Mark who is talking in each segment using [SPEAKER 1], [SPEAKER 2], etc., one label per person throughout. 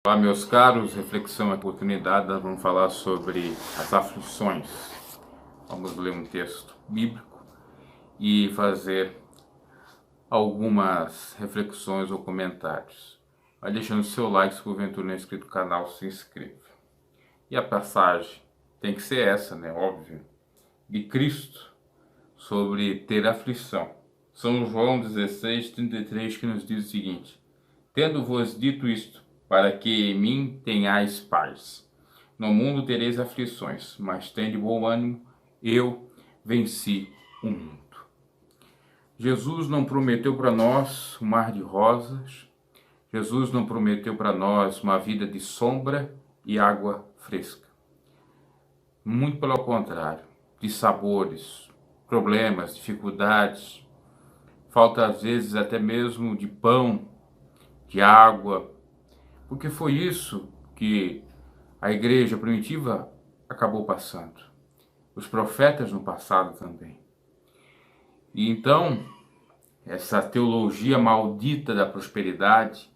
[SPEAKER 1] Olá, meus caros, reflexão é oportunidade, nós vamos falar sobre as aflições. Vamos ler um texto bíblico e fazer algumas reflexões ou comentários. Vai deixando seu like, se porventura não é inscrito no canal, se inscreva. E a passagem tem que ser essa, né? Óbvio, de Cristo sobre ter aflição. São João 16:33, que nos diz o seguinte: Tendo-vos dito isto, para que em mim tenhais paz. No mundo tereis aflições, mas tende bom ânimo, eu venci o mundo. Jesus não prometeu para nós um mar de rosas, Jesus não prometeu para nós uma vida de sombra e água fresca. Muito pelo contrário, de sabores, problemas, dificuldades, falta às vezes até mesmo de pão, de água, porque foi isso que a igreja primitiva acabou passando. Os profetas no passado também. E então, essa teologia maldita da prosperidade,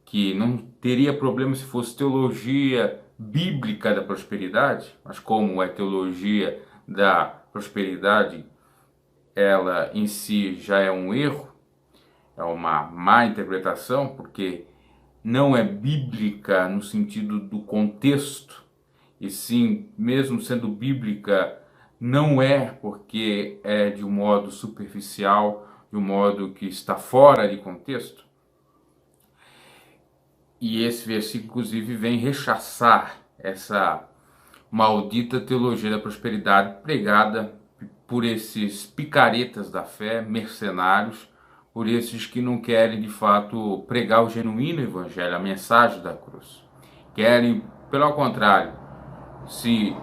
[SPEAKER 1] que não teria problema se fosse teologia bíblica da prosperidade, mas como é teologia da prosperidade, ela em si já é um erro, é uma má interpretação, porque não é bíblica no sentido do contexto, e sim, mesmo sendo bíblica, não é porque é de um modo superficial, de um modo que está fora de contexto. E esse versículo, inclusive, vem rechaçar essa maldita teologia da prosperidade pregada por esses picaretas da fé, mercenários, por esses que não querem de fato pregar o genuíno evangelho, a mensagem da cruz. Querem, pelo contrário, se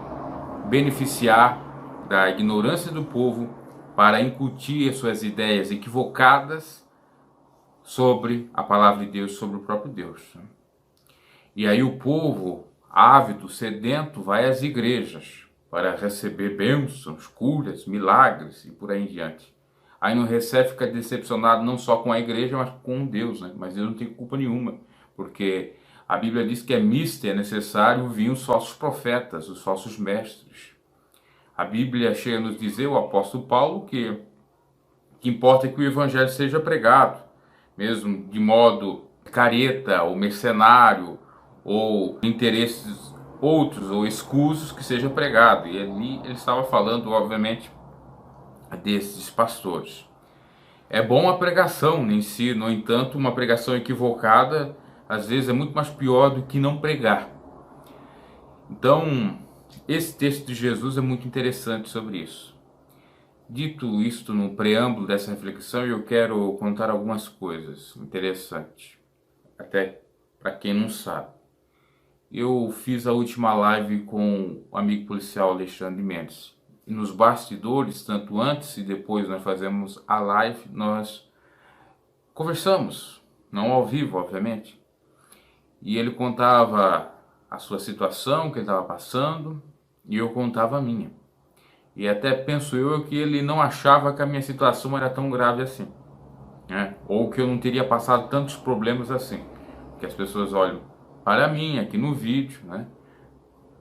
[SPEAKER 1] beneficiar da ignorância do povo para incutir as suas ideias equivocadas sobre a palavra de Deus, sobre o próprio Deus. E aí o povo, ávido, sedento, vai às igrejas para receber bênçãos, curas, milagres e por aí em diante. Aí não recebe, fica decepcionado não só com a igreja, mas com Deus, né? Mas Deus não tem culpa nenhuma, porque a Bíblia diz que é mister, é necessário vir os falsos profetas, os falsos mestres. A Bíblia chega a nos dizer, o apóstolo Paulo, que importa é que o evangelho seja pregado, mesmo de modo careta ou mercenário, ou interesses outros ou escusos, que seja pregado. E ali ele estava falando, obviamente, desses pastores. É bom a pregação em si, no entanto, uma pregação equivocada às vezes é muito mais pior do que não pregar. Então, esse texto de Jesus é muito interessante sobre isso. Dito isto no preâmbulo dessa reflexão, eu quero contar algumas coisas interessantes, até para quem não sabe. Eu fiz a última live com o amigo policial Alexandre Mendes. E nos bastidores, tanto antes e depois nós fazemos a live, nós conversamos, não ao vivo, obviamente. E ele contava a sua situação, que ele estava passando, e eu contava a minha. E até penso eu que ele não achava que a minha situação era tão grave assim, né? Ou que eu não teria passado tantos problemas assim. Que as pessoas olham para mim aqui no vídeo, né?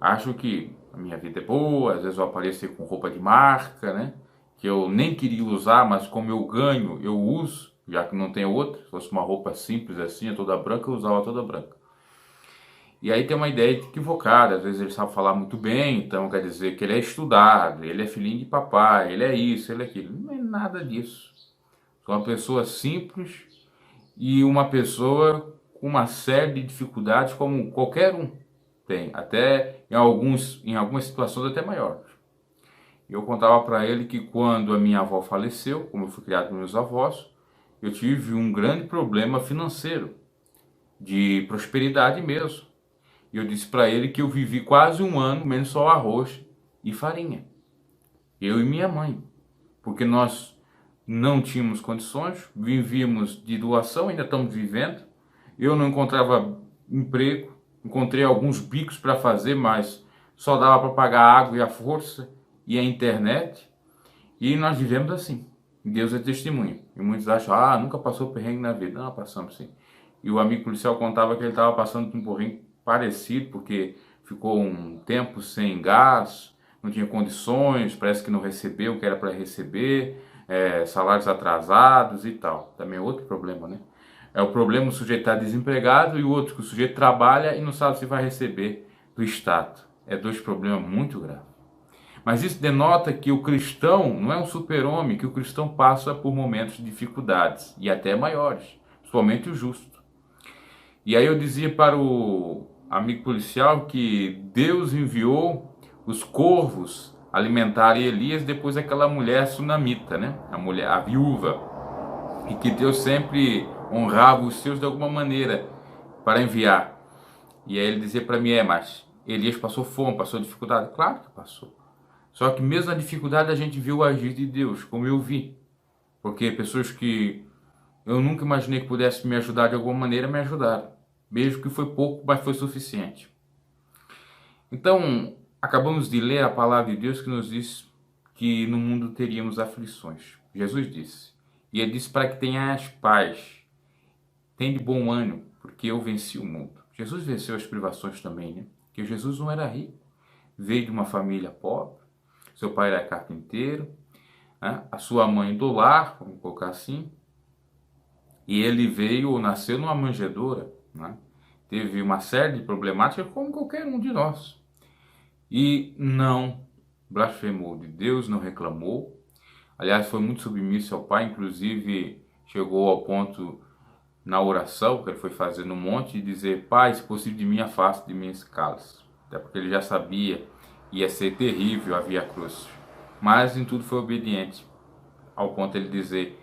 [SPEAKER 1] Acho que a minha vida é boa, às vezes eu apareço com roupa de marca, né? Que eu nem queria usar, mas como eu ganho, eu uso, já que não tem outra. Se fosse uma roupa simples assim, toda branca, eu usava toda branca. E aí tem uma ideia equivocada, às vezes ele sabe falar muito bem, então quer dizer que ele é estudado, ele é filhinho de papai, ele é isso, ele é aquilo. Não é nada disso. Sou uma pessoa simples e uma pessoa com uma série de dificuldades como qualquer um tem, até em algumas situações até maiores. Eu contava para ele que quando a minha avó faleceu, como eu fui criado pelos meus avós, eu tive um grande problema financeiro, de prosperidade mesmo. E eu disse para ele que eu vivi quase um ano comendo só arroz e farinha. Eu e minha mãe. Porque nós não tínhamos condições, vivíamos de doação, ainda estamos vivendo. Eu não encontrava emprego, encontrei alguns bicos para fazer, mas só dava para pagar a água e a força e a internet. E nós vivemos assim. Deus é testemunha. E muitos acham, nunca passou perrengue na vida. Não, passamos sim. E o amigo policial contava que ele estava passando por um parecido, porque ficou um tempo sem gás, não tinha condições, parece que não recebeu o que era para receber, salários atrasados e tal. Também é outro problema, né? É o problema o sujeito estar desempregado e o outro que o sujeito trabalha e não sabe se vai receber do Estado. É dois problemas muito graves. Mas isso denota que o cristão não é um super-homem, que o cristão passa por momentos de dificuldades, e até maiores, principalmente o justo. E aí eu dizia para o amigo policial que Deus enviou os corvos alimentarem Elias depois daquela mulher sunamita, né? A mulher, a viúva, e que Deus sempre honrava os seus de alguma maneira para enviar. E aí ele dizia para mim, mas Elias passou fome, passou dificuldade. Claro que passou. Só que mesmo na dificuldade a gente viu o agir de Deus, como eu vi. Porque pessoas que eu nunca imaginei que pudessem me ajudar de alguma maneira, me ajudaram. Mesmo que foi pouco, mas foi suficiente. Então, acabamos de ler a palavra de Deus que nos diz que no mundo teríamos aflições. Jesus disse. E ele disse para que tenhas paz. Tem de bom ânimo, porque eu venci o mundo. Jesus venceu as privações também, né? Porque Jesus não era rico. Veio de uma família pobre. Seu pai era carpinteiro. Né? A sua mãe do lar, vamos colocar assim. E ele nasceu numa manjedoura. Né? Teve uma série de problemáticas como qualquer um de nós. E não blasfemou de Deus, não reclamou. Aliás, foi muito submisso ao Pai, inclusive chegou ao ponto na oração que ele foi fazer no monte de dizer: Pai, se possível de mim, afaste de mim esse cálice. Até porque ele já sabia que ia ser terrível a via cruz. Mas em tudo foi obediente, ao ponto de ele dizer: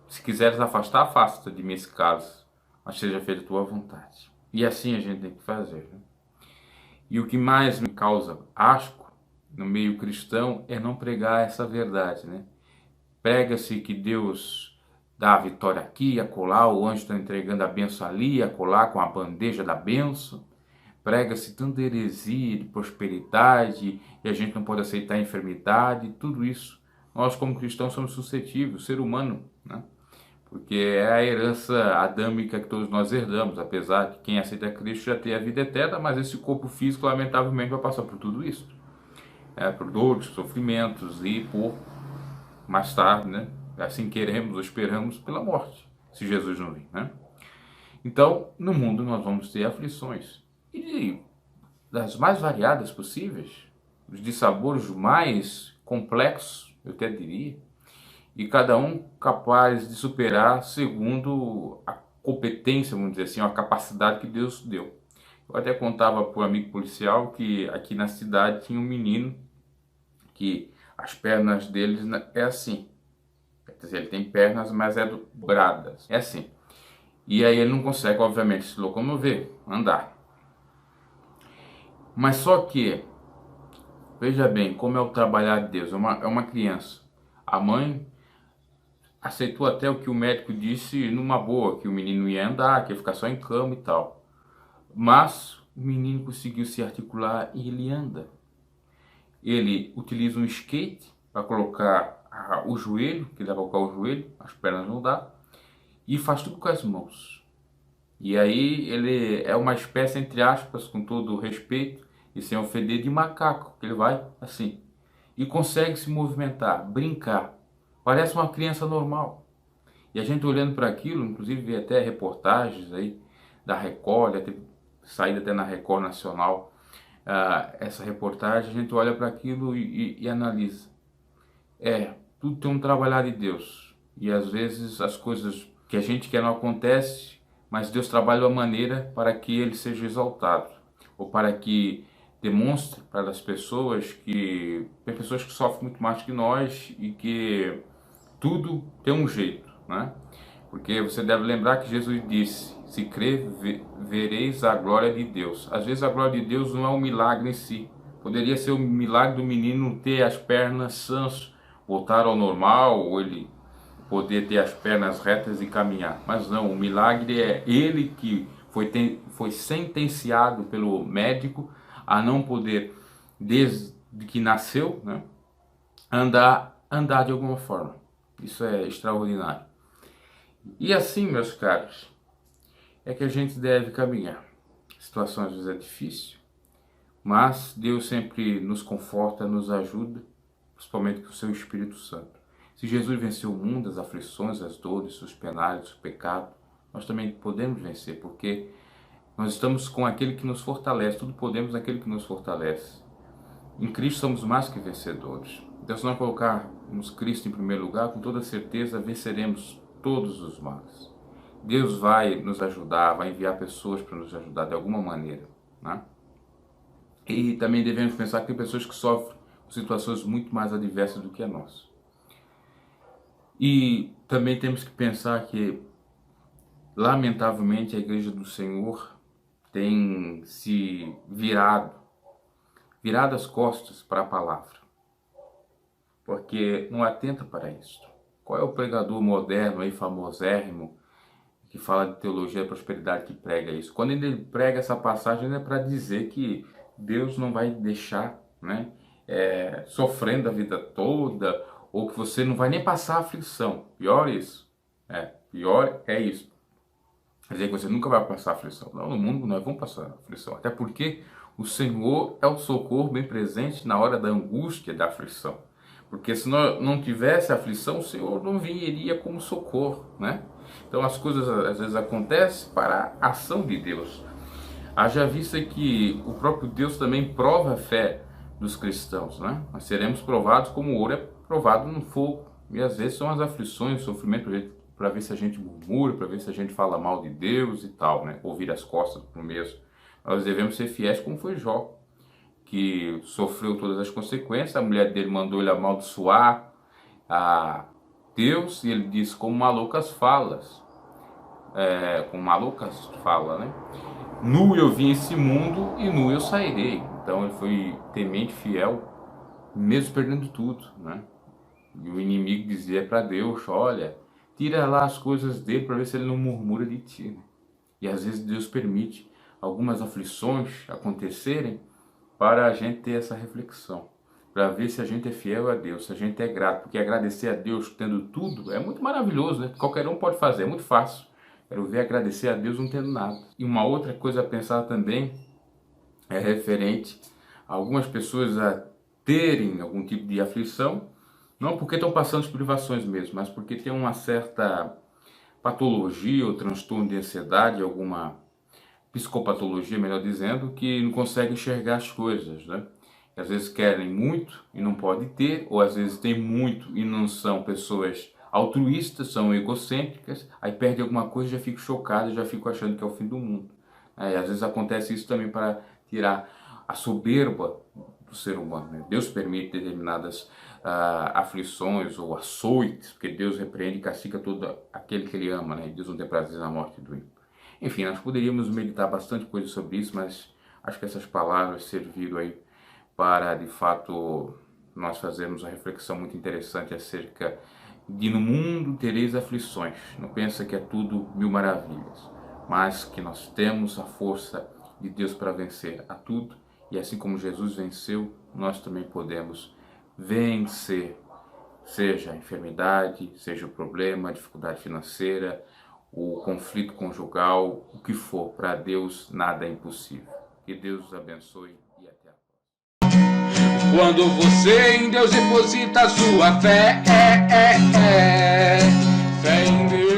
[SPEAKER 1] se quiseres afastar, afasta de mim esse cálice, mas seja feita a tua vontade. E assim a gente tem que fazer. Né? E o que mais me causa asco no meio cristão é não pregar essa verdade, né? Prega-se que Deus dá a vitória aqui, acolá, o anjo está entregando a benção ali, acolá com a bandeja da benção. Prega-se tanta heresia de prosperidade e a gente não pode aceitar a enfermidade, tudo isso. Nós como cristãos somos suscetíveis, o ser humano, né? Porque é a herança adâmica que todos nós herdamos, apesar de quem aceita Cristo já ter a vida eterna, mas esse corpo físico lamentavelmente vai passar por tudo isso. Por dores, sofrimentos e por mais tarde, né? Assim queremos ou esperamos pela morte, se Jesus não vir, né? Então, no mundo nós vamos ter aflições, e das mais variadas possíveis, de sabores mais complexos, eu até diria, e cada um capaz de superar segundo a competência, vamos dizer assim, a capacidade que Deus deu. Eu até contava para o amigo policial que aqui na cidade tinha um menino que as pernas dele é assim. Quer dizer, ele tem pernas, mas é dobradas. É assim. E aí ele não consegue, obviamente, se locomover, andar. Mas só que, veja bem, como é o trabalhar de Deus. É uma criança. A mãe aceitou até o que o médico disse numa boa, que o menino ia andar, que ia ficar só em cama e tal. Mas o menino conseguiu se articular e ele anda. Ele utiliza um skate para colocar o joelho, que dá para colocar o joelho, as pernas não dá, e faz tudo com as mãos. E aí ele é uma espécie, entre aspas, com todo o respeito e sem ofender, de macaco, que ele vai assim. E consegue se movimentar, brincar. Parece uma criança normal. E a gente olhando para aquilo, inclusive vê até reportagens aí da Record, já teve saída até na Record Nacional, essa reportagem, a gente olha para aquilo e analisa. Tudo tem um trabalhar de Deus. E às vezes as coisas que a gente quer não acontecem, mas Deus trabalha de uma maneira para que ele seja exaltado. Ou para que demonstre para as pessoas que tem pessoas que sofrem muito mais que nós e que tudo tem um jeito, né? Porque você deve lembrar que Jesus disse: se crer, vereis a glória de Deus. Às vezes a glória de Deus não é um milagre em si. Poderia ser o milagre do menino ter as pernas sãs, voltar ao normal, ou ele poder ter as pernas retas e caminhar. Mas não, o milagre é ele que foi sentenciado pelo médico a não poder, desde que nasceu, né, andar de alguma forma. Isso é extraordinário. E assim, meus caros, é que a gente deve caminhar, situação às vezes é difícil, mas Deus sempre nos conforta, nos ajuda, principalmente com o seu Espírito Santo. Se Jesus venceu o mundo, as aflições, as dores, os penares, o pecado, nós também podemos vencer, porque nós estamos com aquele que nos fortalece, tudo podemos naquele que nos fortalece. Em Cristo somos mais que vencedores. Então, se nós colocarmos Cristo em primeiro lugar, com toda certeza venceremos todos os males. Deus vai nos ajudar, vai enviar pessoas para nos ajudar de alguma maneira, né? E também devemos pensar que tem pessoas que sofrem situações muito mais adversas do que a nossa. E também temos que pensar que, lamentavelmente, a Igreja do Senhor tem se virado as costas para a palavra, porque não atenta para isso. Qual é o pregador moderno, aí, famosérrimo, que fala de teologia da prosperidade, que prega isso? Quando ele prega essa passagem, é para dizer que Deus não vai deixar, né, sofrendo a vida toda, ou que você não vai nem passar aflição. Pior isso. Pior é isso. Quer dizer que você nunca vai passar aflição. Não, no mundo nós vamos passar aflição. Até porque o Senhor é o socorro bem presente na hora da angústia, da aflição. Porque se não tivesse aflição, o Senhor não viria como socorro, né? Então as coisas às vezes acontecem para a ação de Deus. Haja vista que o próprio Deus também prova a fé dos cristãos, né? Nós seremos provados como o ouro é provado no fogo. E às vezes são as aflições, o sofrimento, para ver se a gente murmura, para ver se a gente fala mal de Deus e tal, né? Ouvir as costas pro mesmo. Nós devemos ser fiéis como foi Jó, que sofreu todas as consequências. A mulher dele mandou ele amaldiçoar a Deus e ele disse, como malucas falas. Como malucas fala, né? Nu eu vim esse mundo e nu eu sairei. Então ele foi temente fiel, mesmo perdendo tudo, né? E o inimigo dizia para Deus, olha, tira lá as coisas dele para ver se ele não murmura de ti, né? E às vezes Deus permite algumas aflições acontecerem para a gente ter essa reflexão, para ver se a gente é fiel a Deus, se a gente é grato, porque agradecer a Deus tendo tudo é muito maravilhoso, né? Qualquer um pode fazer, é muito fácil. Quero ver agradecer a Deus não tendo nada. E uma outra coisa a pensar também é referente a algumas pessoas a terem algum tipo de aflição, não porque estão passando as privações mesmo, mas porque tem uma certa patologia ou transtorno de ansiedade, alguma psicopatologia, melhor dizendo, que não consegue enxergar as coisas, né? Que às vezes querem muito e não podem ter, ou às vezes têm muito e não são pessoas altruístas, são egocêntricas, aí perde alguma coisa e já fico chocado, já fico achando que é o fim do mundo. E às vezes acontece isso também para tirar a soberba do ser humano, né? Deus permite determinadas aflições ou açoites, porque Deus repreende e castiga todo aquele que Ele ama, né? Deus não tem prazer na morte do ímpio. Enfim, nós poderíamos meditar bastante coisa sobre isso, mas acho que essas palavras serviram aí para, de fato, nós fazermos uma reflexão muito interessante acerca de no mundo tereis aflições. Não pensa que é tudo mil maravilhas, mas que nós temos a força de Deus para vencer a tudo, e assim como Jesus venceu, nós também podemos vencer, seja a enfermidade, seja o problema, a dificuldade financeira, o conflito conjugal, o que for. Para Deus nada é impossível. Que Deus os abençoe e até a próxima.
[SPEAKER 2] Quando você em Deus deposita sua fé em Deus.